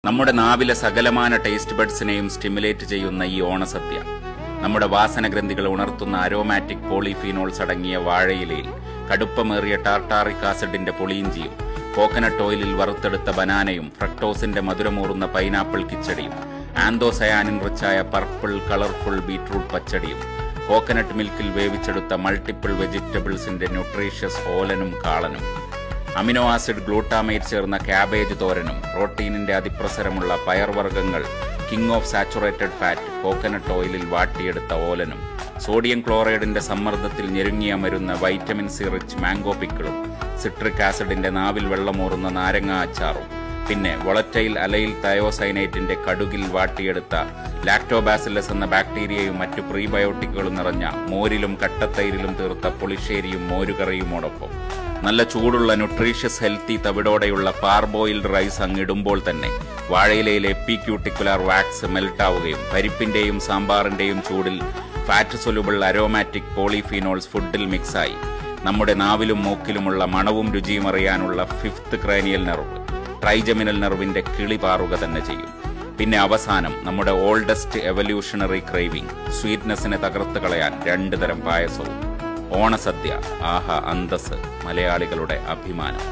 നമ്മുടെ നാവിലെ സകലമാന taste ബഡ്സിനെയും stimulate ചെയ്യുന്ന ഈ ഓണസദ്യ നമ്മുടെ വാസനഗ്രന്ഥികൾ ഉണർത്തുന്ന അരോമാറ്റിക് പോളിഫീനോൾസ് അടങ്ങിയ വാഴയിലയിൽ കടുപ്പമേറിയ ടാർട്ടാറിക് ആസിഡിന്റെ പൊളിയിഞ്ചിയും കോക്കനട്ട് ഓയിലിൽ വറുത്തെടുത്ത ബനാനയും ഫ്രക്ടോസിന്റെ മധുരമൂറുന്ന പൈനാപ്പിൾ കിച്ചടിയും ആന്തോസയാനിൻ റിച്ചായ പർപ്പിൾ കളർഫുൾ ബീറ്റ്റൂട്ട് പച്ചടിയും കോക്കനട്ട് മിൽക്കിൽ വേവിച്ചെടുത്ത മൾട്ടിപ്പിൾ വെജിറ്റബിൾസിന്റെ ന്യൂട്രീഷ്യസ് ഓലനും കാളനും അമിനോ ആസിഡ് ഗ്ലൂട്ടാമേറ്റ് ചേർന്ന ക്യാബേജ് തോരനും പ്രോട്ടീനിന്റെ അതിപ്രസരമുള്ള പയർവർഗ്ഗങ്ങൾ king of saturated fat coconut ഓയിലിൽ വാട്ടിയെടുത്ത ഓലനും സോഡിയം ക്ലോറൈഡിന്റെ സമ്മർദ്ദത്തിൽ ഞെരുങ്ങിയമരുന്ന വൈറ്റമിൻ സി റിച്ച് മാംഗോ പിക്കിളും സിട്രിക് ആസിഡിന്റെ നാവിൽ വെള്ളമൂറുന്ന നാരങ്ങ അച്ചാറും പിന്നെ വൊളറ്റൈൽ അലൈൽ തയോസൈനേറ്റിന്റെ കടുകിൽ വാട്ടിയെടുത്ത ലാക്ടോബാസിലസ് എന്ന ബാക്ടീരിയയും മറ്റു പ്രീബയോട്ടിക്കുകളും നിറഞ്ഞ മോരിലും കട്ടത്തൈരിലും തീർത്ത പുളിശ്ശേരിയും മോരുകറിയുമോടൊപ്പം നല്ല ചൂടുള്ള ന്യൂട്രീഷ്യസ് ഹെൽത്തി തവിടോടെയുള്ള പാർബോയിൽഡ് റൈസ് അങ്ങിടുമ്പോൾ തന്നെ വാഴയിലയിലെ എപ്പിക്യൂട്ടിക്കുലാർ വാക്സ് മെൽട്ടാവുകയും പരിപ്പിന്റെയും സാമ്പാറിന്റെയും ചൂടിൽ ഫാറ്റ് സൊല്യൂബിൾ അരോമാറ്റിക് പോളിഫീനോൾസ് ഫുഡിൽ മിക്സായി നമ്മുടെ നാവിലും മൂക്കിലുമുള്ള മണവും രുചിയും അറിയാനുള്ള ഫിഫ്ത്ത് ക്രേനിയൽ നെർവ് ട്രൈജമിനൽ നെർവിന്റെ കിളി പാറുക തന്നെ ചെയ്യും. പിന്നെ അവസാനം നമ്മുടെ ഓൾഡസ്റ്റ് എവല്യൂഷണറി ക്രേവിംഗ് സ്വീറ്റ്നെസ്സിനെ തകർത്ത് കളയാൻ 2 തരം പായസവും. ഓണസദ്യ ആഹാ അന്തസ്, മലയാളികളുടെ അഭിമാനം.